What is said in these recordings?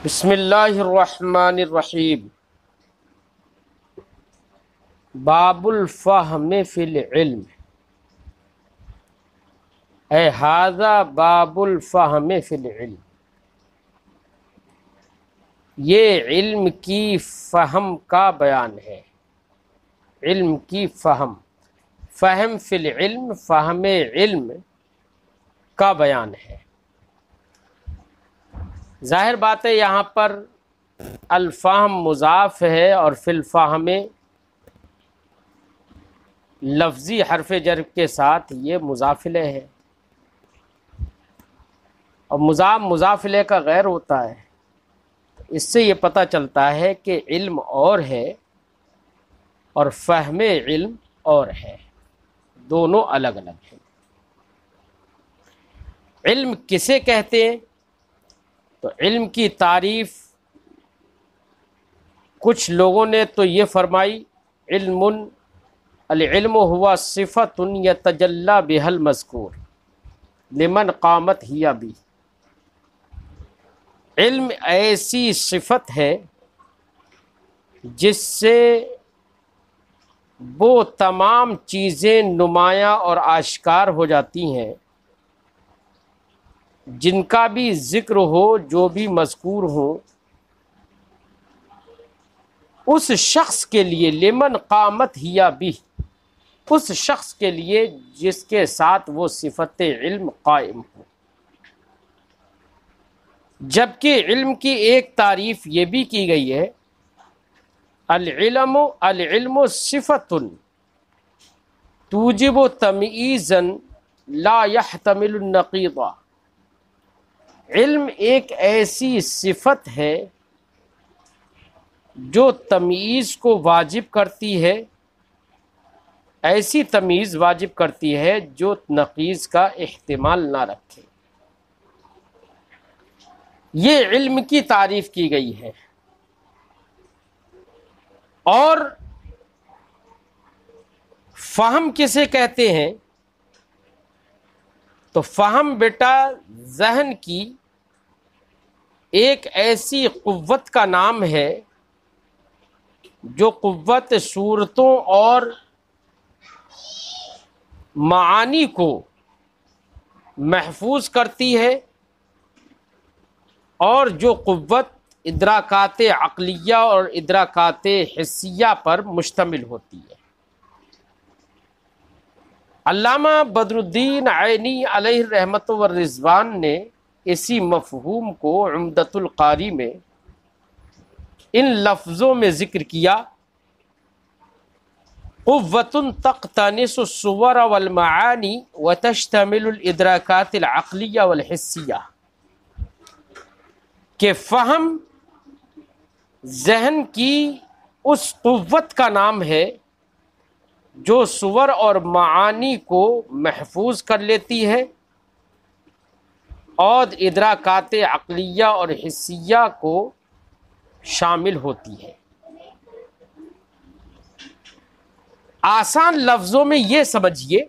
بسم اللہ الرحمن الرحیم۔ باب الفہم فی العلم، اے ھذا باب الفہم فی العلم، یہ علم کی فہم کا بیان ہے۔ علم کی فہم، فہم فی العلم، فہم علم کا بیان ہے۔ ظاہر بات ہے یہاں پر الفہم مضاف ہے اور فی الفہم لفظی حرف جر کے ساتھ یہ مضاف الیہ ہے، اور مضاف مضاف الیہ کا غیر ہوتا ہے۔ اس سے یہ پتہ چلتا ہے کہ علم اور ہے اور فہم علم اور ہے، دونوں الگ الگ ہیں۔ علم کسے کہتے ہیں؟ تو علم کی تعریف کچھ لوگوں نے تو یہ فرمائی، العلم ہوا صفت یتجلی بها المذکور لمن قامت ہی بھی۔ علم ایسی صفت ہے جس سے وہ تمام چیزیں نمایاں اور آشکار ہو جاتی ہیں، جن کا بھی ذکر ہو، جو بھی مذکور ہو، اس شخص کے لیے لمن قامت ہی بھی، اس شخص کے لیے جس کے ساتھ وہ صفت علم قائم ہو۔ جبکہ علم کی ایک تعریف یہ بھی کی گئی ہے، العلم صفت توجب تمییزا لا يحتمل النقیض۔ علم ایک ایسی صفت ہے جو تمییز کو واجب کرتی ہے، ایسی تمییز واجب کرتی ہے جو نقیض کا احتمال نہ رکھے۔ یہ علم کی تعریف کی گئی ہے۔ اور فہم کسے کہتے ہیں؟ تو فہم بیٹا ذہن کی ایک ایسی قوت کا نام ہے جو قوت صورتوں اور معانی کو محفوظ کرتی ہے، اور جو قوت ادراکات عقلیہ اور ادراکات حسیہ پر مشتمل ہوتی ہے۔ علامہ بدر الدین عینی علیہ الرحمۃ والرضوان نے اسی مفہوم کو عمدۃ القاری میں ان لفظوں میں ذکر کیا، قوۃ تقتنص الصور والمعانی وتشتمل الادراکات العقلیہ والحسیہ، کہ فہم ذہن کی اس قوت کا نام ہے جو صور اور معانی کو محفوظ کر لیتی ہے اور ادراکات عقلیہ اور حسیہ کو شامل ہوتی ہے۔ آسان لفظوں میں یہ سمجھیے،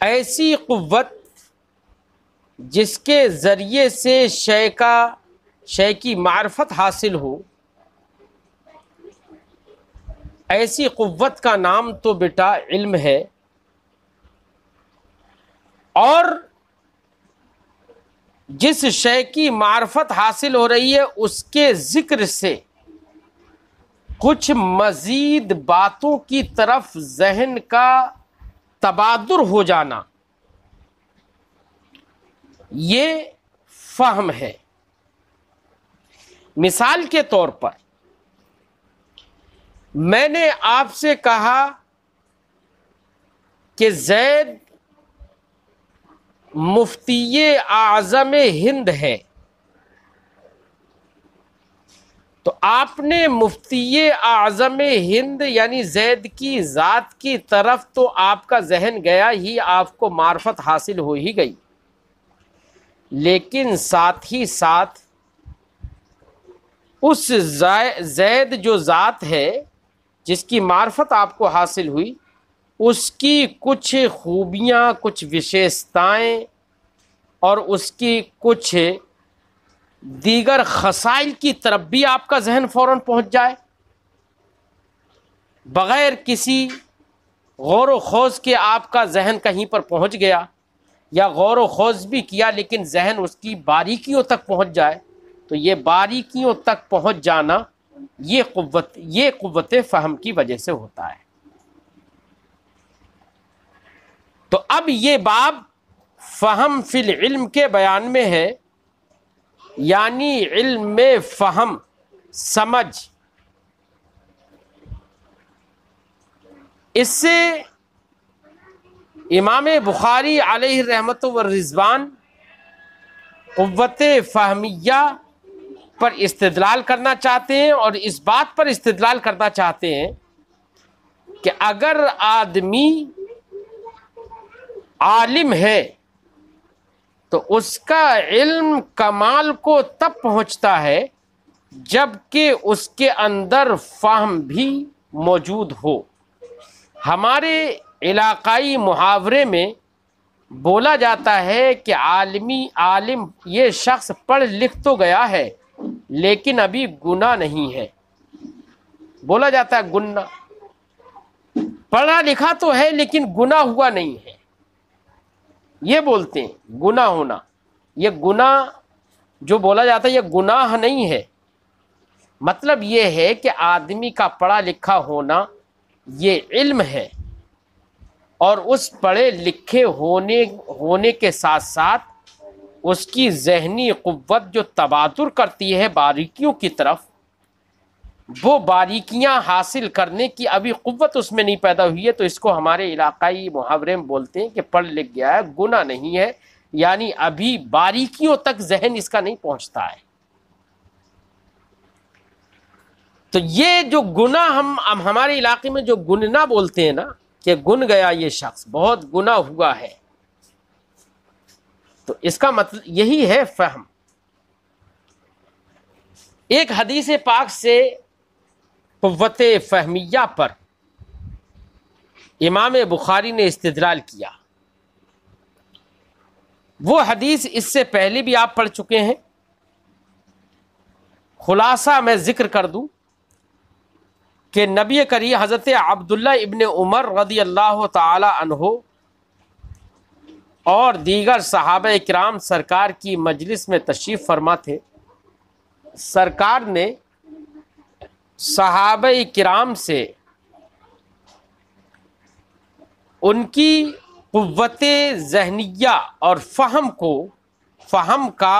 ایسی قوت جس کے ذریعے سے شے کی معرفت حاصل ہو، ایسی قوت کا نام تو بیٹا علم ہے۔ اور جس شے کی معرفت حاصل ہو رہی ہے اس کے ذکر سے کچھ مزید باتوں کی طرف ذہن کا تبادر ہو جانا، یہ فہم ہے۔ مثال کے طور پر میں نے آپ سے کہا کہ زید مفتی اعظم ہند ہے، تو آپ نے مفتی اعظم ہند یعنی زید کی ذات کی طرف تو آپ کا ذہن گیا ہی، آپ کو معرفت حاصل ہو ہی گئی، لیکن ساتھ ہی ساتھ اس زید جو ذات ہے جس کی معرفت آپ کو حاصل ہوئی، اس کی کچھ خوبیاں، کچھ وشیشتائیں اور اس کی کچھ دیگر خسائل کی طرف بھی آپ کا ذہن فوراً پہنچ جائے، بغیر کسی غور و خوض کے آپ کا ذہن کہیں پر پہنچ گیا، یا غور و خوض بھی کیا لیکن ذہن اس کی باریکیوں تک پہنچ جائے، تو یہ باریکیوں تک پہنچ جانا یہ قوت فہم کی وجہ سے ہوتا ہے۔ تو اب یہ باب فہم فی العلم کے بیان میں ہے، یعنی علم میں فہم، سمجھ۔ اس سے امام بخاری علیہ رحمت و رضوان قوت فہمیہ پر استدلال کرنا چاہتے ہیں، اور اس بات پر استدلال کرنا چاہتے ہیں کہ اگر آدمی عالم ہے تو اس کا علم کمال کو تب پہنچتا ہے جب کہ اس کے اندر فہم بھی موجود ہو۔ ہمارے علاقائی محاورے میں بولا جاتا ہے کہ عالم یہ شخص پڑھ لکھ تو گیا ہے لیکن ابھی گناہ نہیں ہے۔ بولا جاتا ہے گناہ، پڑھا لکھا تو ہے لیکن گناہ ہوا نہیں ہے، یہ بولتے ہیں گناہ ہونا۔ یہ گناہ جو بولا جاتا ہے یہ گناہ نہیں ہے، مطلب یہ ہے کہ آدمی کا پڑھا لکھا ہونا یہ علم ہے، اور اس پڑھے لکھے ہونے کے ساتھ ساتھ اس کی ذہنی قوت جو تبادر کرتی ہے باریکیوں کی طرف، وہ باریکیاں حاصل کرنے کی ابھی قوت اس میں نہیں پیدا ہوئی ہے، تو اس کو ہمارے علاقائی محاورے میں بولتے ہیں کہ پڑھ لکھ گیا ہے، گناہ نہیں ہے، یعنی ابھی باریکیوں تک ذہن اس کا نہیں پہنچتا ہے۔ تو یہ جو گناہ ہم ہمارے علاقے میں جو گننا بولتے ہیں نا، کہ گن گیا یہ شخص، بہت گناہ ہوا ہے، تو اس کا مطلب یہی ہے فہم۔ ایک حدیث پاک سے قوت فہمیہ پر امام بخاری نے استدلال کیا۔ وہ حدیث اس سے پہلے بھی آپ پڑھ چکے ہیں، خلاصہ میں ذکر کر دوں کہ نبی کریم حضرت عبداللہ ابن عمر رضی اللہ تعالی عنہ اور دیگر صحابہ کرام سرکار کی مجلس میں تشریف فرما تھے۔ سرکار نے صحابہ کرام سے ان کی قوت ذہنیہ اور فہم کا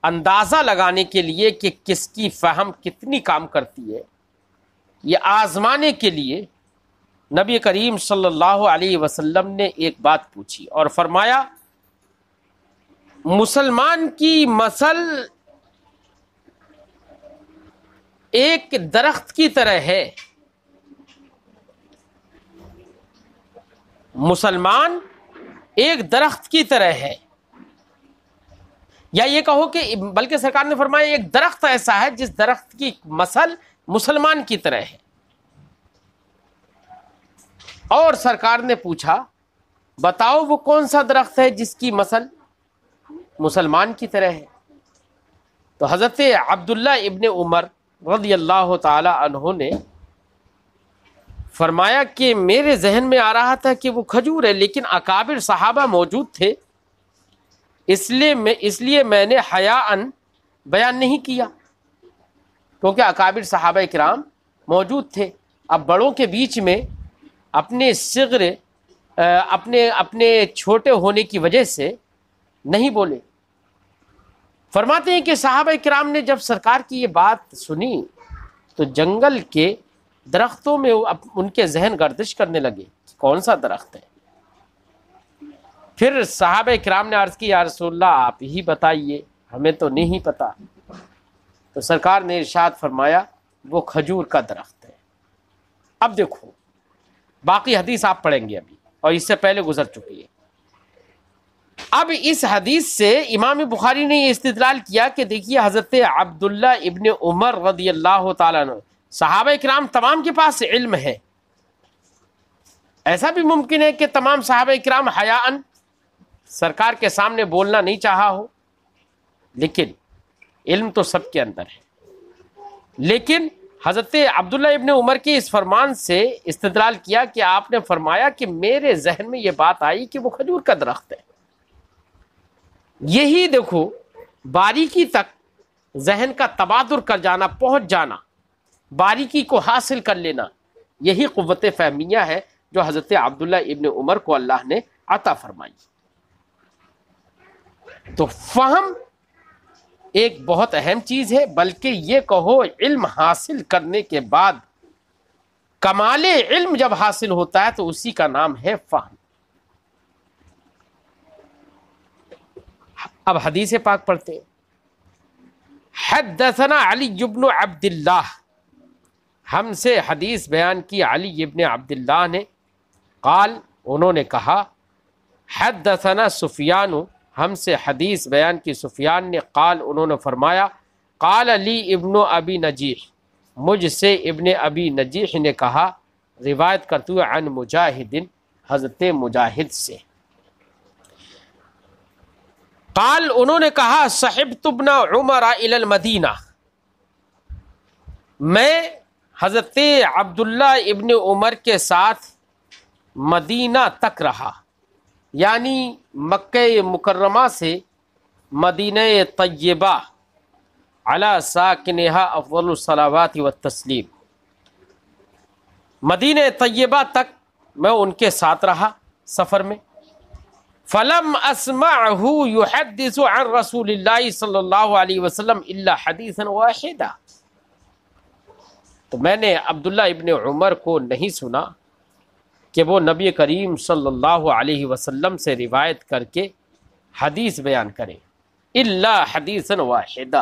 اندازہ لگانے کے لیے کہ کس کی فہم کتنی کام کرتی ہے، یہ آزمانے کے لیے نبی کریم صلی اللہ علیہ وسلم نے ایک بات پوچھی اور فرمایا، مسلمان کی مثل ایک درخت کی طرح ہے۔ مسلمان ایک درخت کی طرح ہے، یا یہ کہو کہ بلکہ سرکار نے فرمایا ایک درخت ایسا ہے جس درخت کی مثل مسلمان کی طرح ہے۔ اور سرکار نے پوچھا، بتاؤ وہ کون سا درخت ہے جس کی مثل مسلمان کی طرح ہے؟ تو حضرت عبداللہ ابن عمر رضی اللہ تعالی عنہ نے فرمایا کہ میرے ذہن میں آ رہا تھا کہ وہ کھجور ہے، لیکن اکابر صحابہ موجود تھے، اس لیے میں نے حیاءً بیان نہیں کیا، کیونکہ اکابر صحابہ کرام موجود تھے۔ اب بڑوں کے بیچ میں اپنے صغر اپنے چھوٹے ہونے کی وجہ سے نہیں بولے۔ فرماتے ہیں کہ صحابہ کرام نے جب سرکار کی یہ بات سنی تو جنگل کے درختوں میں ان کے ذہن گردش کرنے لگے، کون سا درخت ہے؟ پھر صحابہ کرام نے عرض کی، یا رسول اللہ آپ ہی بتائیے، ہمیں تو نہیں پتا۔ تو سرکار نے ارشاد فرمایا، وہ کھجور کا درخت ہے۔ اب دیکھو باقی حدیث آپ پڑھیں گے ابھی، اور اس سے پہلے گزر چکی ہے۔ اب اس حدیث سے امام بخاری نے یہ استدلال کیا کہ دیکھیے حضرت عبداللہ ابن عمر رضی اللہ تعالیٰ عنہ، صحابہ کرام تمام کے پاس علم ہے، ایسا بھی ممکن ہے کہ تمام صحابہ کرام حیاءً سرکار کے سامنے بولنا نہیں چاہا ہو، لیکن علم تو سب کے اندر ہے، لیکن حضرت عبداللہ ابن عمر کے اس فرمان سے استدلال کیا کہ آپ نے فرمایا کہ میرے ذہن میں یہ بات آئی کہ وہ کھجور کا درخت ہے۔ یہی دیکھو باریکی تک ذہن کا تبادر کر جانا، پہنچ جانا، باریکی کو حاصل کر لینا، یہی قوت فہمیہ ہے جو حضرت عبداللہ ابن عمر کو اللہ نے عطا فرمائی۔ تو فہم ایک بہت اہم چیز ہے، بلکہ یہ کہو علم حاصل کرنے کے بعد کمال علم جب حاصل ہوتا ہے تو اسی کا نام ہے فہم۔ اب حدیث پاک پڑھتے ہیں۔ حدثنا علی بن عبداللہ، ہم سے حدیث بیان کی علی ابن عبداللہ نے، قال انہوں نے کہا، حدثنا سفیان، ہم سے حدیث بیان کی سفیان نے، قال انہوں نے فرمایا، قال لی ابن ابی نجیح، مجھ سے ابن ابی نجیح نے کہا، روایت کرتے ہوئے عن مجاہد، حضرت مجاہد سے، قال انہوں نے کہا، صحبت ابن عمر الی المدینہ، میں حضرت عبداللہ ابن عمر کے ساتھ مدینہ تک رہا، یعنی مکہ مکرمہ سے مدینہ طیبہ علی ساکنہا افضل الصلوات والتسلیم، مدینہ طیبہ تک میں ان کے ساتھ رہا سفر میں۔ فلم اسمعہ یحدث عن رسول اللہ صلی اللہ علیہ وسلم الا حدیثا واحدا، تو میں نے عبداللہ ابن عمر کو نہیں سنا کہ وہ نبی کریم صلی اللہ علیہ وسلم سے روایت کر کے حدیث بیان کریں، الا حدیثا واحدا،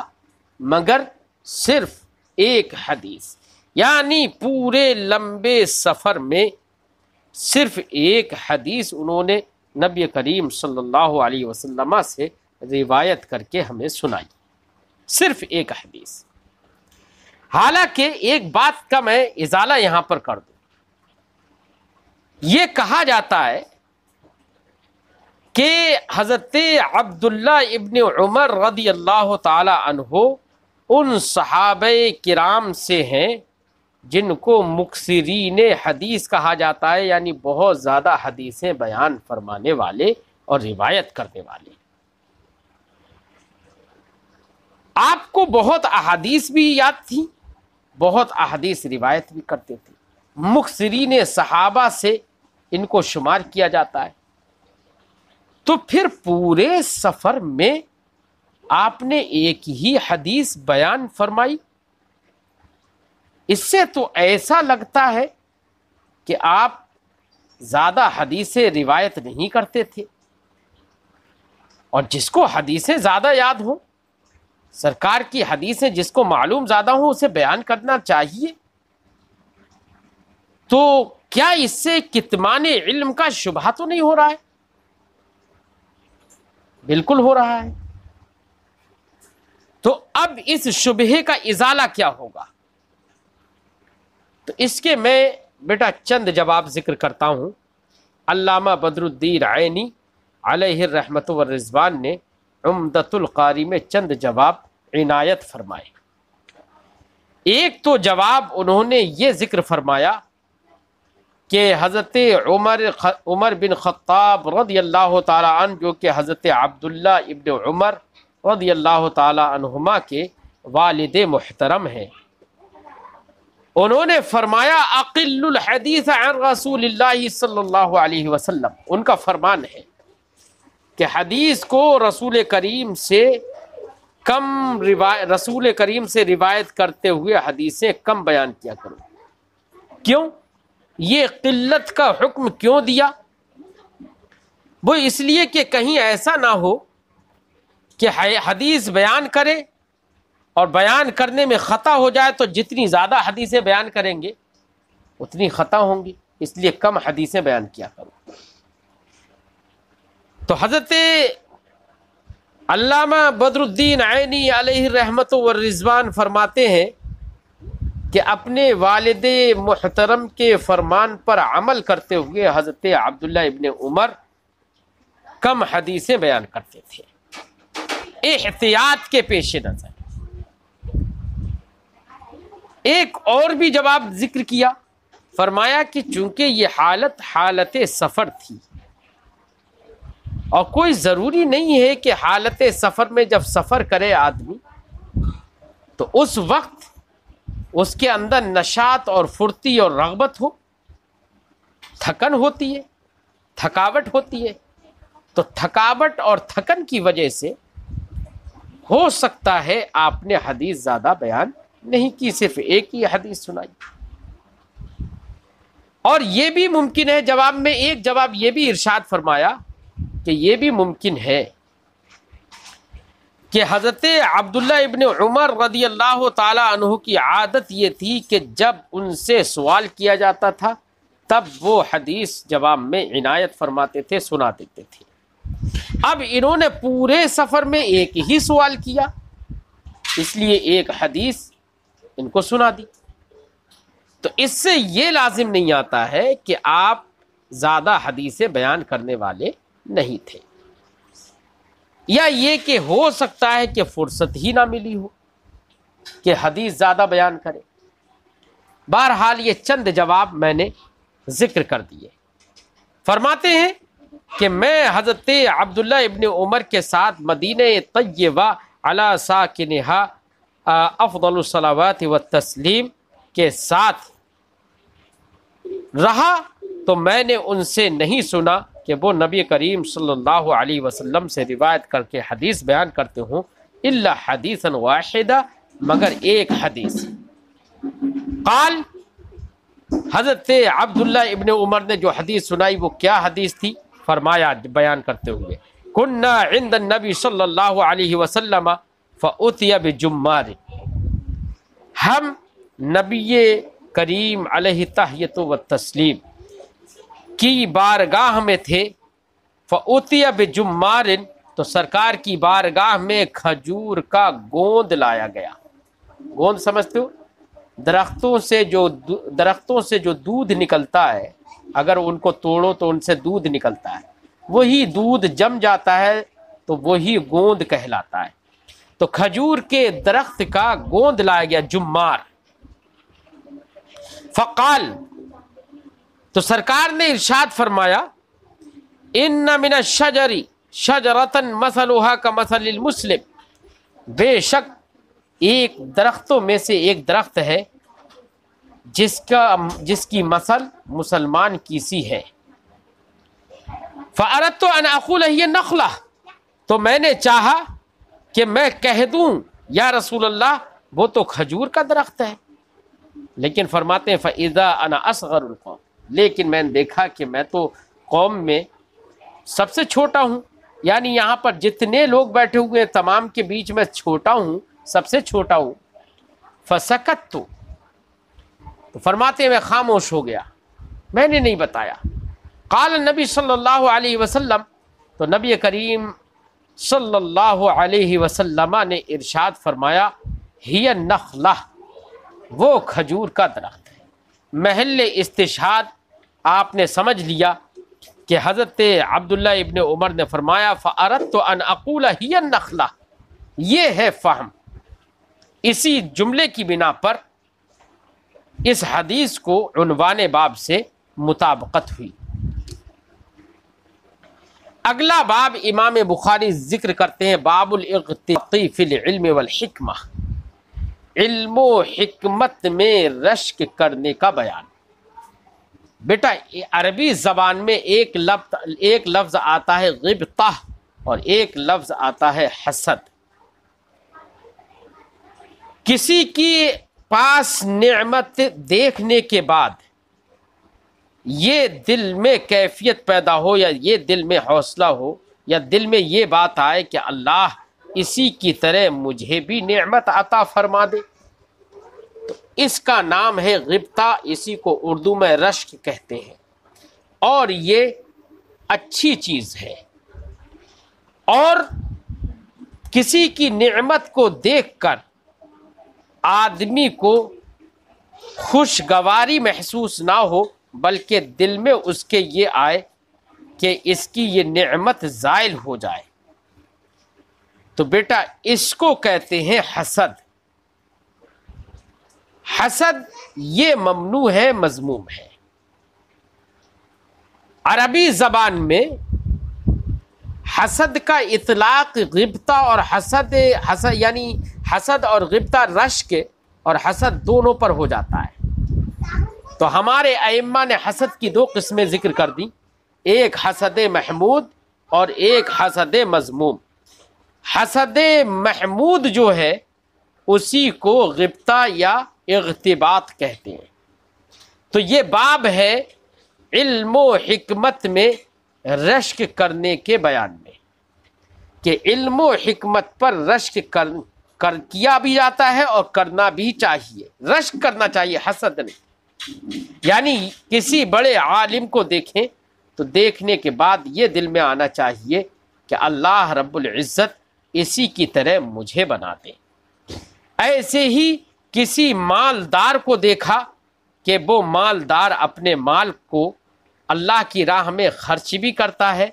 مگر صرف ایک حدیث، یعنی پورے لمبے سفر میں صرف ایک حدیث انہوں نے نبی کریم صلی اللہ علیہ وسلم سے روایت کر کے ہمیں سنائی، صرف ایک حدیث۔ حالانکہ ایک بات کا میں ازالہ یہاں پر کر دوں، یہ کہا جاتا ہے کہ حضرت عبداللہ ابن عمر رضی اللہ تعالی عنہ ان صحابہ کرام سے ہیں جن کو مکثرین حدیث کہا جاتا ہے، یعنی بہت زیادہ حدیثیں بیان فرمانے والے اور روایت کرنے والے۔ آپ کو بہت احادیث بھی یاد تھی، بہت احادیث روایت بھی کرتے تھے، مکثرین صحابہ سے ان کو شمار کیا جاتا ہے۔ تو پھر پورے سفر میں آپ نے ایک ہی حدیث بیان فرمائی، اس سے تو ایسا لگتا ہے کہ آپ زیادہ حدیثیں روایت نہیں کرتے تھے، اور جس کو حدیثیں زیادہ یاد ہوں، سرکار کی حدیثیں جس کو معلوم زیادہ ہوں، اسے بیان کرنا چاہیے۔ تو کیا اس سے کتمان علم کا شبہ تو نہیں ہو رہا ہے؟ بالکل ہو رہا ہے۔ تو اب اس شبہے کا ازالہ کیا ہوگا؟ تو اس کے میں بیٹا چند جواب ذکر کرتا ہوں۔ علامہ بدر الدین عینی علیہ الرحمۃ والرضوان نے عمدۃ القاری میں چند جواب عنایت فرمائے۔ ایک تو جواب انہوں نے یہ ذکر فرمایا کہ حضرت عمر بن خطاب رضی اللہ تعالی عنہ، جو کہ حضرت عبداللہ ابن عمر رضی اللہ تعالی عنہما کے والد محترم ہیں، انہوں نے فرمایا اقل الحدیث عن رسول اللہ صلی اللہ علیہ وسلم، ان کا فرمان ہے کہ حدیث کو رسول کریم سے روایت کرتے ہوئے حدیثیں کم بیان کیا کرو۔ کیوں یہ قلت کا حکم کیوں دیا؟ وہ اس لیے کہ کہیں ایسا نہ ہو کہ حدیث بیان کرے اور بیان کرنے میں خطا ہو جائے، تو جتنی زیادہ حدیثیں بیان کریں گے اتنی خطا ہوں گی، اس لیے کم حدیثیں بیان کیا کرو۔ تو حضرت علامہ بدر الدین عینی علیہ الرحمۃ والرضوان فرماتے ہیں کہ اپنے والد محترم کے فرمان پر عمل کرتے ہوئے حضرت عبداللہ ابن عمر کم حدیثیں بیان کرتے تھے، احتیاط کے پیش نظر۔ ایک اور بھی جواب ذکر کیا، فرمایا کہ چونکہ یہ حالت سفر تھی، اور کوئی ضروری نہیں ہے کہ حالت سفر میں جب سفر کرے آدمی تو اس وقت اس کے اندر نشاط اور پھرتی اور رغبت ہو، تھکن ہوتی ہے، تھکاوٹ ہوتی ہے، تو تھکاوٹ اور تھکن کی وجہ سے ہو سکتا ہے آپ نے حدیث زیادہ بیان نہیں کی، صرف ایک ہی حدیث سنائی۔ اور یہ بھی ممکن ہے، جواب میں ایک جواب یہ بھی ارشاد فرمایا کہ یہ بھی ممکن ہے کہ حضرت عبداللہ ابن عمر رضی اللہ تعالی عنہ کی عادت یہ تھی کہ جب ان سے سوال کیا جاتا تھا تب وہ حدیث جواب میں عنایت فرماتے تھے، سنا دیتے تھے۔ اب انہوں نے پورے سفر میں ایک ہی سوال کیا، اس لیے ایک حدیث ان کو سنا دی۔ تو اس سے یہ لازم نہیں آتا ہے کہ آپ زیادہ حدیثیں بیان کرنے والے نہیں تھے، یا یہ کہ ہو سکتا ہے کہ فرصت ہی نہ ملی ہو کہ حدیث زیادہ بیان کرے۔ بہرحال یہ چند جواب میں نے ذکر کر دیے۔ فرماتے ہیں کہ میں حضرت عبداللہ ابن عمر کے ساتھ مدینہ طیبہ علی ساکنہا افضل الصلوات والتسلیم کے ساتھ رہا تو میں نے ان سے نہیں سنا کہ وہ نبی کریم صلی اللہ علیہ وسلم سے روایت کر کے حدیث بیان کرتے ہوں، الا حدیثا واحدہ، مگر ایک حدیث۔ قال، حضرت عبداللہ ابن عمر نے جو حدیث سنائی وہ کیا حدیث تھی؟ فرمایا بیان کرتے ہوئے، کننا عند النبی صلی اللہ علیہ وسلم فأتی بجمار، ہم نبی کریم علیہ تحیۃ و تسلیم کی بارگاہ میں تھے، فأتی بجمار، تو سرکار کی بارگاہ میں کھجور کا گوند لایا گیا۔ گوند سمجھتے ہو؟ درختوں سے جو دودھ نکلتا ہے، اگر ان کو توڑو تو ان سے دودھ نکلتا ہے، وہی دودھ جم جاتا ہے تو وہی گوند کہلاتا ہے۔ تو کھجور کے درخت کا گوند لایا گیا، جمار۔ فقال، تو سرکار نے ارشاد فرمایا، ان من الشجر شجرۃ مثلها كمثل المسلم، بے شک ایک درختوں میں سے ایک درخت ہے جس کی مثل مسلمان کی سی ہے۔ فأردت ان اقول هي النخلة، تو میں نے چاہا کہ میں کہہ دوں یا رسول اللہ وہ تو کھجور کا درخت ہے، لیکن فرماتے ہیں فإذا انا اصغر القوم، لیکن میں نے دیکھا کہ میں تو قوم میں سب سے چھوٹا ہوں، یعنی یہاں پر جتنے لوگ بیٹھے ہوئے ہیں تمام کے بیچ میں چھوٹا ہوں، سب سے چھوٹا ہوں۔ فسکت، تو فرماتے ہیں میں خاموش ہو گیا، میں نے نہیں بتایا۔ قال النبی صلی اللہ علیہ وسلم، تو نبی کریم صلی اللہ علیہ وسلم نے ارشاد فرمایا، ہی النخلہ، وہ کھجور کا درخت ہے۔ محل استشہاد آپ نے سمجھ لیا کہ حضرت عبداللہ ابن عمر نے فرمایا فأردت ان اقول ہی النخلہ، یہ ہے فہم۔ اسی جملے کی بنا پر اس حدیث کو عنوان باب سے مطابقت ہوئی۔ اگلا باب امام بخاری ذکر کرتے ہیں، باب الاغتیاطی فی العلم والحکمہ، علم و حکمت میں رشک کرنے کا بیان۔ بیٹا عربی زبان میں ایک لفظ آتا ہے غبطہ اور ایک لفظ آتا ہے حسد۔ کسی کی پاس نعمت دیکھنے کے بعد یہ دل میں کیفیت پیدا ہو، یا یہ دل میں حوصلہ ہو، یا دل میں یہ بات آئے کہ اللہ اسی کی طرح مجھے بھی نعمت عطا فرما دے، تو اس کا نام ہے غبطہ، اسی کو اردو میں رشک کہتے ہیں، اور یہ اچھی چیز ہے۔ اور کسی کی نعمت کو دیکھ کر آدمی کو خوشگواری محسوس نہ ہو، بلکہ دل میں اس کے یہ آئے کہ اس کی یہ نعمت زائل ہو جائے، تو بیٹا اس کو کہتے ہیں حسد۔ حسد یہ ممنوع ہے، مذموم ہے۔ عربی زبان میں حسد کا اطلاق غبطہ اور حسد یعنی حسد اور غبطہ رشک اور حسد دونوں پر ہو جاتا ہے۔ تو ہمارے ائمہ نے حسد کی دو قسمیں ذکر کر دی، ایک حسد محمود اور ایک حسد مذموم۔ حسد محمود جو ہے اسی کو غبطہ یا اغتباط کہتے ہیں۔ تو یہ باب ہے علم و حکمت میں رشک کرنے کے بیان میں، کہ علم و حکمت پر رشک کیا بھی جاتا ہے اور کرنا بھی چاہیے۔ رشک کرنا چاہیے، حسد نہیں۔ یعنی کسی بڑے عالم کو دیکھیں تو دیکھنے کے بعد یہ دل میں آنا چاہیے کہ اللہ رب العزت اسی کی طرح مجھے بنا دے۔ ایسے ہی کسی مالدار کو دیکھا کہ وہ مالدار اپنے مال کو اللہ کی راہ میں خرچ بھی کرتا ہے،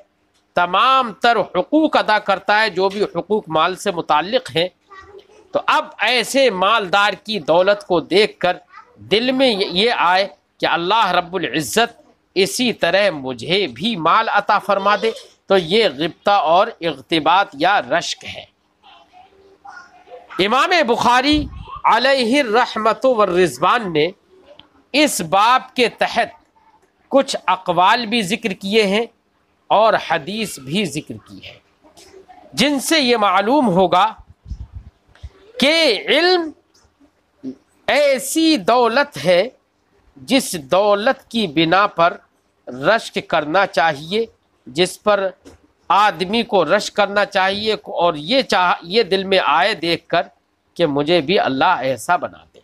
تمام تر حقوق ادا کرتا ہے جو بھی حقوق مال سے متعلق ہیں، تو اب ایسے مالدار کی دولت کو دیکھ کر دل میں یہ آئے کہ اللہ رب العزت اسی طرح مجھے بھی مال عطا فرما دے، تو یہ غبطہ اور اغتباط یا رشک ہے۔ امام بخاری علیہ الرحمت والرضوان نے اس باب کے تحت کچھ اقوال بھی ذکر کیے ہیں اور حدیث بھی ذکر کی ہے، جن سے یہ معلوم ہوگا کہ علم ایسی دولت ہے جس دولت کی بنا پر رشک کرنا چاہیے، جس پر آدمی کو رشک کرنا چاہیے اور یہ دل میں آئے دیکھ کر کہ مجھے بھی اللہ ایسا بنا دے۔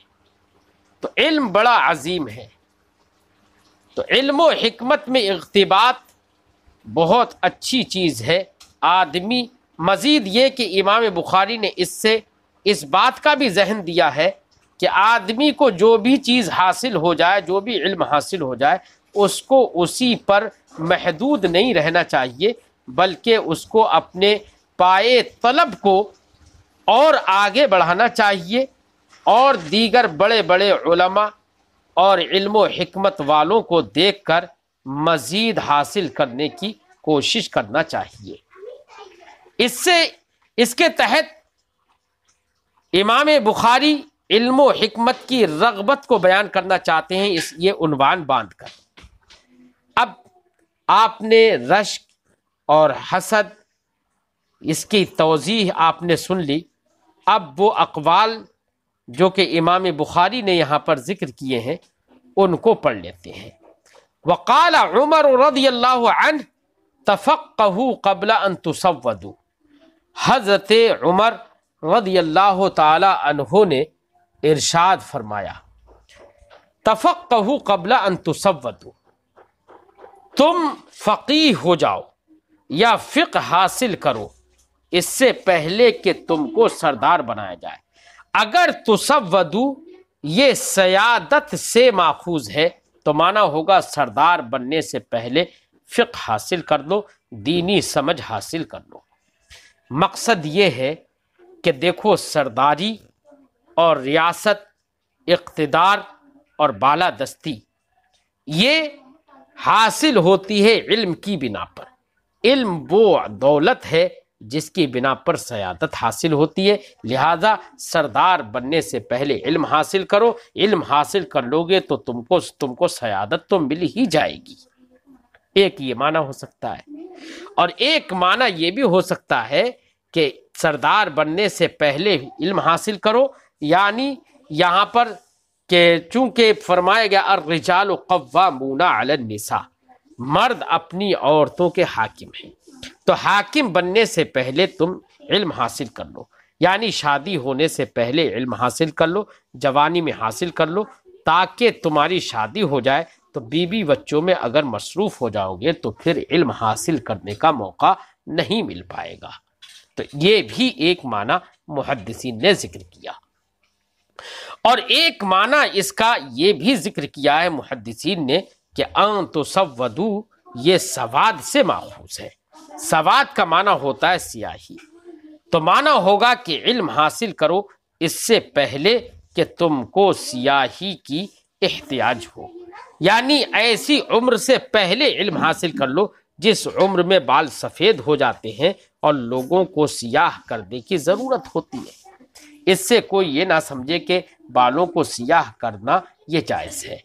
تو علم بڑا عظیم ہے۔ تو علم و حکمت میں اغتباط بہت اچھی چیز ہے۔ آدمی مزید یہ کہ امام بخاری نے اس سے اس بات کا بھی ذہن دیا ہے کہ آدمی کو جو بھی چیز حاصل ہو جائے، جو بھی علم حاصل ہو جائے، اس کو اسی پر محدود نہیں رہنا چاہیے، بلکہ اس کو اپنے پائے طلب کو اور آگے بڑھانا چاہیے، اور دیگر بڑے بڑے علماء اور علم و حکمت والوں کو دیکھ کر مزید حاصل کرنے کی کوشش کرنا چاہیے۔ اس کے تحت امام بخاری علم و حکمت کی رغبت کو بیان کرنا چاہتے ہیں، یہ عنوان باندھ کر۔ اب آپ نے رشک اور حسد اس کی توضیح آپ نے سن لی، اب وہ اقوال جو کہ امام بخاری نے یہاں پر ذکر کیے ہیں ان کو پڑھ لیتے ہیں۔ وقال عمر رضی اللہ عنہ تفقہوا قبل ان تسودوا، حضرت عمر رضی اللہ تعالی عنہ نے ارشاد فرمایا، تفقہوا قبل ان تسودوا، تم فقیہ ہو جاؤ یا فقہ حاصل کرو اس سے پہلے کہ تم کو سردار بنایا جائے۔ اگر تسودو یہ سیادت سے ماخوذ ہے تو معنی ہوگا سردار بننے سے پہلے فقہ حاصل کر لو، دینی سمجھ حاصل کر لو۔ مقصد یہ ہے کہ دیکھو سرداری اور ریاست، اقتدار اور بالادستی یہ حاصل ہوتی ہے علم کی بنا پر۔ علم وہ دولت ہے جس کی بنا پر سیادت حاصل ہوتی ہے، لہذا سردار بننے سے پہلے علم حاصل کرو۔ علم حاصل کر لو گے تو تم کو سیادت تو مل ہی جائے گی۔ ایک یہ معنی ہو سکتا ہے، اور ایک معنی یہ بھی ہو سکتا ہے کہ سردار بننے سے پہلے علم حاصل کرو، یعنی یہاں پر کہ چونکہ فرمایا گیا الرجال قوامون علی النساء، مرد اپنی عورتوں کے حاکم ہیں، تو حاکم بننے سے پہلے تم علم حاصل کر لو، یعنی شادی ہونے سے پہلے علم حاصل کر لو، جوانی میں حاصل کر لو، تاکہ تمہاری شادی ہو جائے تو بیوی بچوں میں اگر مصروف ہو جاؤ گے تو پھر علم حاصل کرنے کا موقع نہیں مل پائے گا۔ تو یہ بھی ایک معنی محدثین نے ذکر کیا، اور ایک معنی اس کا یہ بھی ذکر کیا ہے محدثین نے کہ ان تسودو یہ سواد سے ماخوذ ہے۔ سواد کا معنی ہوتا ہے سیاہی، تو معنی ہوگا کہ علم حاصل کرو اس سے پہلے کہ تم کو سیاہی کی احتیاج ہو، یعنی ایسی عمر سے پہلے علم حاصل کر لو جس عمر میں بال سفید ہو جاتے ہیں اور لوگوں کو سیاہ کرنے کی ضرورت ہوتی ہے۔ اس سے کوئی یہ نہ سمجھے کہ بالوں کو سیاہ کرنا یہ جائز ہے۔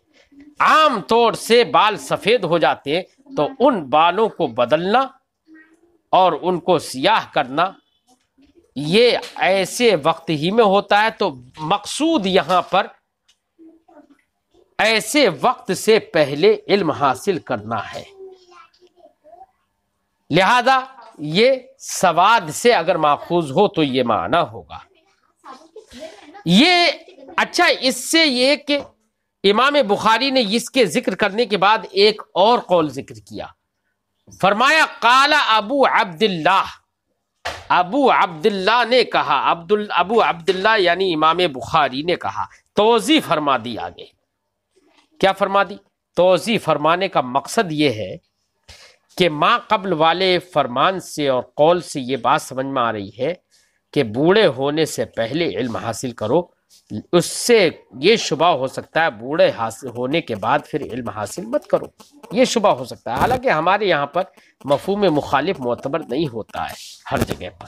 عام طور سے بال سفید ہو جاتے ہیں تو ان بالوں کو بدلنا اور ان کو سیاہ کرنا یہ ایسے وقت ہی میں ہوتا ہے، تو مقصود یہاں پر ایسے وقت سے پہلے علم حاصل کرنا ہے۔ لہذا یہ سواد سے اگر ماخوذ ہو تو یہ معنی ہوگا۔ یہ اچھا، اس سے یہ کہ امام بخاری نے اس کے ذکر کرنے کے بعد ایک اور قول ذکر کیا، فرمایا قال ابو عبداللہ، ابو عبداللہ نے کہا، ابو عبداللہ یعنی امام بخاری نے کہا، توضیح فرما دی آگے۔ کیا فرما دی؟ توضیح فرمانے کا مقصد یہ ہے کہ ما قبل والے فرمان سے اور قول سے یہ بات سمجھ میں آ رہی ہے کہ بوڑھے ہونے سے پہلے علم حاصل کرو، اس سے یہ شبہ ہو سکتا ہے بوڑھے ہونے کے بعد پھر علم حاصل مت کرو، یہ شبہ ہو سکتا ہے۔ حالانکہ ہمارے یہاں پر مفہوم مخالف معتبر نہیں ہوتا ہے ہر جگہ پر،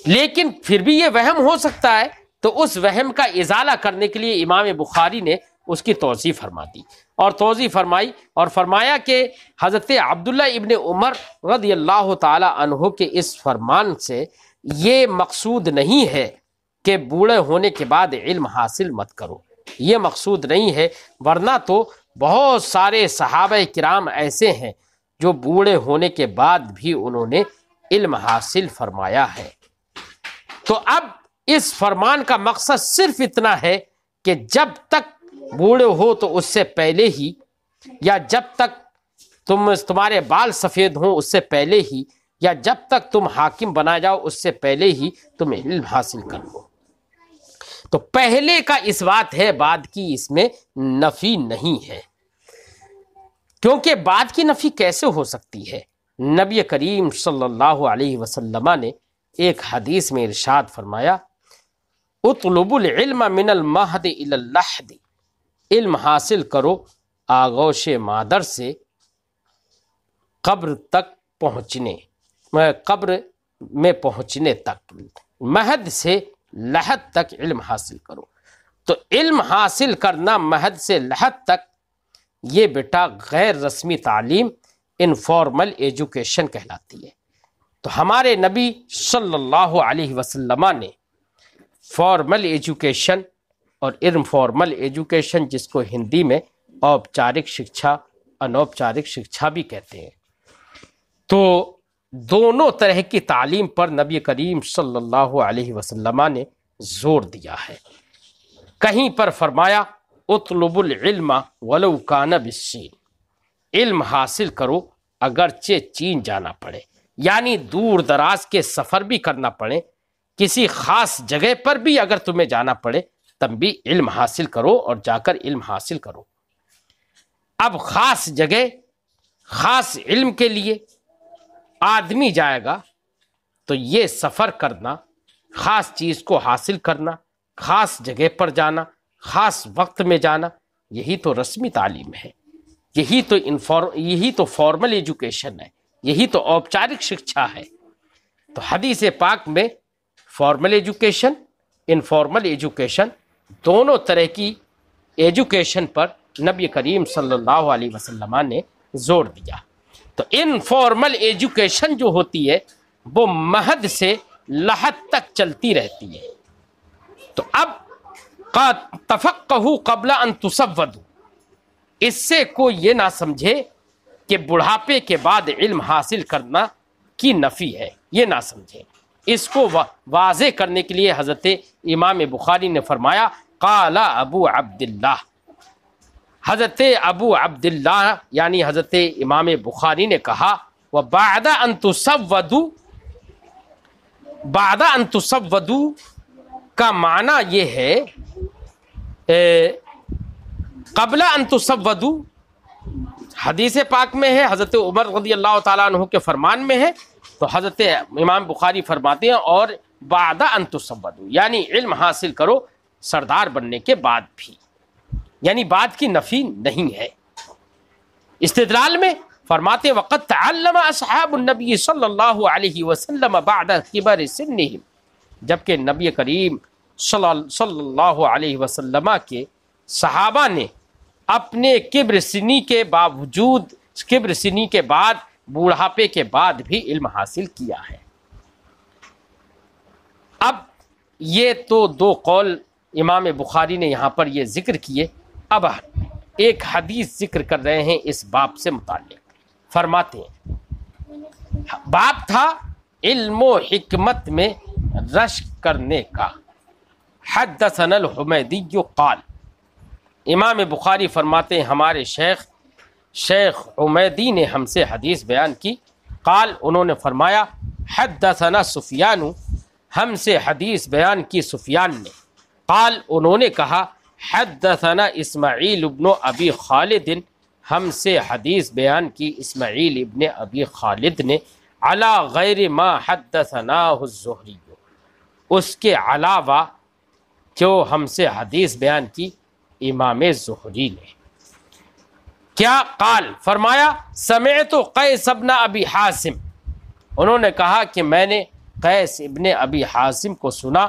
لیکن پھر بھی یہ وہم ہو سکتا ہے، تو اس وہم کا ازالہ کرنے کے لیے امام بخاری نے اس کی توضیح فرما دی، اور توضیح فرمائی اور فرمایا کہ حضرت عبداللہ ابن عمر رضی اللہ تعالی عنہ کے اس فرمان سے یہ مقصود نہیں ہے کہ بوڑھے ہونے کے بعد علم حاصل مت کرو، یہ مقصود نہیں ہے، ورنہ تو بہت سارے صحابہ کرام ایسے ہیں جو بوڑھے ہونے کے بعد بھی انہوں نے علم حاصل فرمایا ہے۔ تو اب اس فرمان کا مقصد صرف اتنا ہے کہ جب تک بوڑھے ہو تو اس سے پہلے ہی، یا جب تک تمہارے بال سفید ہوں اس سے پہلے ہی، یا جب تک تم حاکم بنا جاؤ اس سے پہلے ہی تم علم حاصل کر لو۔ تو پہلے کا اس بات ہے، بعد کی اس میں نفی نہیں ہے، کیونکہ بعد کی نفی کیسے ہو سکتی ہے؟ نبی کریم صلی اللہ علیہ وسلم نے ایک حدیث میں ارشاد فرمایا اطلب العلم من المہد الی اللحد، علم حاصل کرو آغوش مادر سے قبر تک پہنچنے، قبر میں پہنچنے تک، مہد سے لحد تک علم حاصل کرو۔ تو علم حاصل کرنا مہد سے لحد تک یہ بیٹا غیر رسمی تعلیم، انفارمل ایجوکیشن کہلاتی ہے۔ تو ہمارے نبی صلی اللہ علیہ وسلم نے فارمل ایجوکیشن اور انفارمل ایجوکیشن، جس کو ہندی میں اوپچارک شکشا، انوپچارک شکشا بھی کہتے ہیں، تو دونوں طرح کی تعلیم پر نبی کریم صلی اللہ علیہ وسلم نے زور دیا ہے۔ کہیں پر فرمایا اطلب العلم ولو کان بالصین، علم حاصل کرو اگرچہ چین جانا پڑے، یعنی دور دراز کے سفر بھی کرنا پڑے، کسی خاص جگہ پر بھی اگر تمہیں جانا پڑے تب بھی علم حاصل کرو اور جا کر علم حاصل کرو۔ اب خاص جگہ خاص علم کے لیے آدمی جائے گا تو یہ سفر کرنا، خاص چیز کو حاصل کرنا، خاص جگہ پر جانا، خاص وقت میں جانا، یہی تو رسمی تعلیم ہے، یہی تو فارمل ایجوکیشن ہے، یہی تو اوپچارک شکشا ہے۔ تو حدیث پاک میں فارمل ایجوکیشن، انفارمل ایجوکیشن، دونوں طرح کی ایجوکیشن پر نبی کریم صلی اللہ علیہ وسلم نے زور دیا۔ تو انفارمل ایجوکیشن جو ہوتی ہے وہ مہد سے لحد تک چلتی رہتی ہے۔ تو اب تفقہوا قبل ان تسودوا، اس سے کوئی یہ نہ سمجھے کہ بڑھاپے کے بعد علم حاصل کرنا کی نفی ہے، یہ نہ سمجھے۔ اس کو واضح کرنے کے لیے حضرت امام بخاری نے فرمایا قال ابو عبداللہ، حضرت ابو عبداللہ یعنی حضرت امام بخاری نے کہا وَبَعْدَ أَن تُسَوَّدُوا، بعد ان تسودوا کا معنی یہ ہے قبل ان تسودوا، حدیث پاک میں ہے، حضرت عمر رضی اللہ تعالیٰ عنہ کے فرمان میں ہے، تو حضرت امام بخاری فرماتے ہیں اور بعد ان تسودوا، یعنی علم حاصل کرو سردار بننے کے بعد بھی، یعنی بعد کی نفی نہیں ہے۔ استدلال میں فرماتے وقت تعلم اصحاب النبی صلی اللہ علیہ وسلم بعد کبر سنہم، جبکہ نبی کریم صلی اللہ علیہ وسلم کے صحابہ نے اپنے کبر سنی کے باوجود، کبر سنی کے بعد، بوڑھاپے کے بعد بھی علم حاصل کیا ہے۔ اب یہ تو دو قول امام بخاری نے یہاں پر یہ ذکر کیے، اب ایک حدیث ذکر کر رہے ہیں اس باب سے متعلق۔ فرماتے ہیں باب تھا علم و حکمت میں رشک کرنے کا۔ حدثنا الحمیدی قال، امام بخاری فرماتے ہیں ہمارے شیخ حمیدی نے ہم سے حدیث بیان کی۔ قال، انہوں نے فرمایا حدثنا سفیان، ہم سے حدیث بیان کی سفیان نے۔ قال، انہوں نے کہا حدثنا اسماعیل ابن ابی خالد، ہم سے حدیث بیان کی اسماعیل ابن ابی خالد نے، علی غیر ما حدثناہ الزہری، اس کے علاوہ جو ہم سے حدیث بیان کی امام زہری نے۔ کیا؟ قال، فرمایا سمعت قیس ابن ابی حازم، انہوں نے کہا کہ میں نے قیس ابن ابی حازم کو سنا۔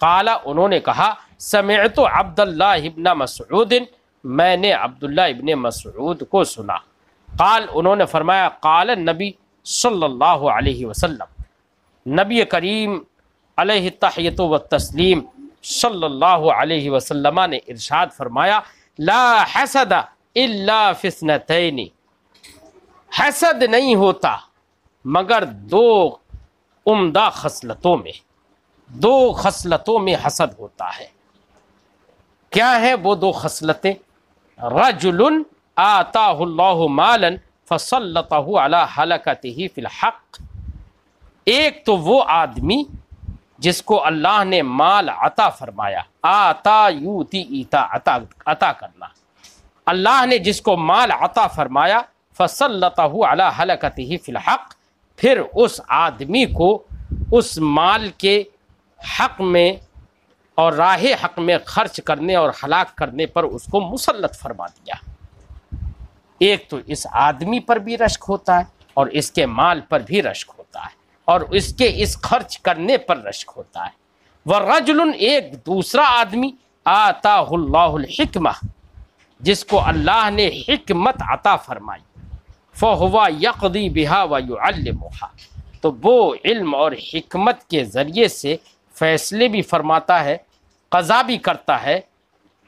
قال، انہوں نے کہا سمعت عبداللہ ابن مسعود، میں نے عبداللہ ابن مسعود کو سنا۔ قال، انہوں نے فرمایا قال النبی صلی اللہ علیہ وسلم، نبی کریم علیہ التحیۃ والتسلیم صلی اللہ علیہ وسلم نے ارشاد فرمایا لا حسد الا فی اثنتین، حسد نہیں ہوتا مگر دو عمدہ خصلتوں میں، دو خصلتوں میں حسد ہوتا ہے۔ کیا ہے وہ دو خصلتیں؟ رجل آتاہ اللہ مالا فسلطہ علی ہلکتہ فی الحق، ایک تو وہ آدمی جس کو اللہ نے مال عطا فرمایا، آتا یوتی ایتا، عطا کرنا، اللہ نے جس کو مال عطا فرمایا، فسلطہ علی ہلکتہ فی الحق، پھر اس آدمی کو اس مال کے حق میں اور راہ حق میں خرچ کرنے اور ہلاک کرنے پر اس کو مسلط فرما دیا۔ ایک تو اس آدمی پر بھی رشک ہوتا ہے اور اس کے مال پر بھی رشک ہوتا ہے اور اس کے اس خرچ کرنے پر رشک ہوتا ہے۔ وَرَجُلٌ، ایک دوسرا آدمی آتاہ اللہ الحکمہ، جس کو اللہ نے حکمت عطا فرمائی، فَهُوَ يَقْضِي بِهَا وَيُعَلِّمُهَا، تو وہ علم اور حکمت کے ذریعے سے فیصلے بھی فرماتا ہے، قضا بھی کرتا ہے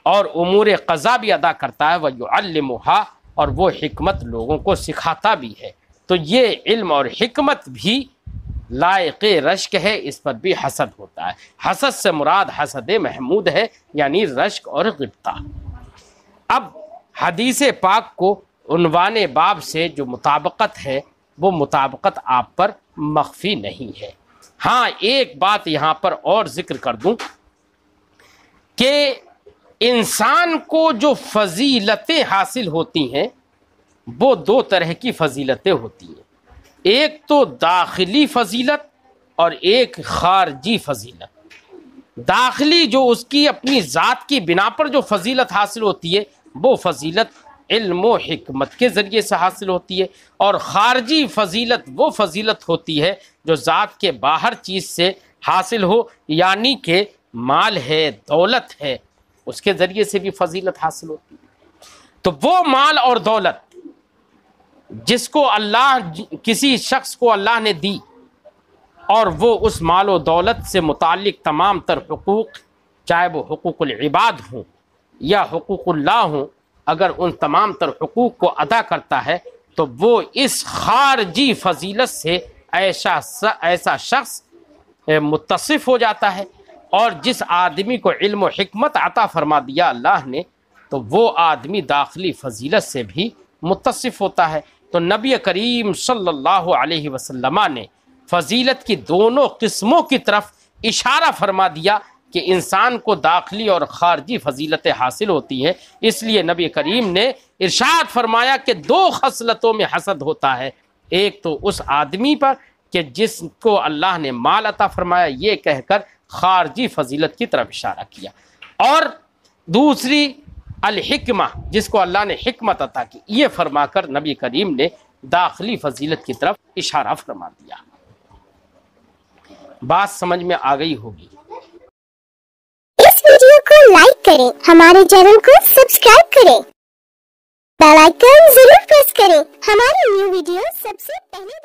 اور امور قضا بھی ادا کرتا ہے، وَيُعَلِّمُهَا، اور وہ حکمت لوگوں کو سکھاتا بھی ہے۔ تو یہ علم اور حکمت بھی لائق رشک ہے، اس پر بھی حسد ہوتا ہے۔ حسد سے مراد حسد محمود ہے، یعنی رشک اور غبطہ۔ اب حدیث پاک کو عنوان باب سے جو مطابقت ہے وہ مطابقت آپ پر مخفی نہیں ہے۔ ہاں، ایک بات یہاں پر اور ذکر کر دوں کہ انسان کو جو فضیلتیں حاصل ہوتی ہیں وہ دو طرح کی فضیلتیں ہوتی ہیں، ایک تو داخلی فضیلت اور ایک خارجی فضیلت۔ داخلی جو اس کی اپنی ذات کی بنا پر جو فضیلت حاصل ہوتی ہے وہ فضیلت علم و حکمت کے ذریعے سے حاصل ہوتی ہے، اور خارجی فضیلت وہ فضیلت ہوتی ہے جو ذات کے باہر چیز سے حاصل ہو، یعنی کہ مال ہے، دولت ہے، اس کے ذریعے سے بھی فضیلت حاصل ہوتی ہے۔ تو وہ مال اور دولت جس کو کسی شخص کو اللہ نے دی اور وہ اس مال و دولت سے متعلق تمام تر حقوق، چاہے وہ حقوق العباد ہوں یا حقوق اللہ ہوں، اگر ان تمام تر حقوق کو ادا کرتا ہے تو وہ اس خارجی فضیلت سے ایسا شخص متصف ہو جاتا ہے، اور جس آدمی کو علم و حکمت عطا فرما دیا اللہ نے تو وہ آدمی داخلی فضیلت سے بھی متصف ہوتا ہے۔ تو نبی کریم صلی اللہ علیہ وسلم نے فضیلت کی دونوں قسموں کی طرف اشارہ فرما دیا کہ انسان کو داخلی اور خارجی فضیلتیں حاصل ہوتی ہیں، اس لیے نبی کریم نے ارشاد فرمایا کہ دو خصلتوں میں حسد ہوتا ہے، ایک تو اس آدمی پر کہ جس کو اللہ نے مال عطا فرمایا، یہ کہہ کر خارجی فضیلت کی طرف اشارہ کیا، اور دوسری الحکمہ، جس کو اللہ نے حکمت عطا کی، یہ فرما کر نبی کریم نے داخلی فضیلت کی طرف اشارہ فرما دیا۔ بات سمجھ میں آ گئی ہوگی۔ اس ویڈیو کو لائک کریں، ہمارے چینل کو سبسکرائب کریں، بیل آئیکن ضرور پریس کریں، ہماری نیو ویڈیو سب سے پہلے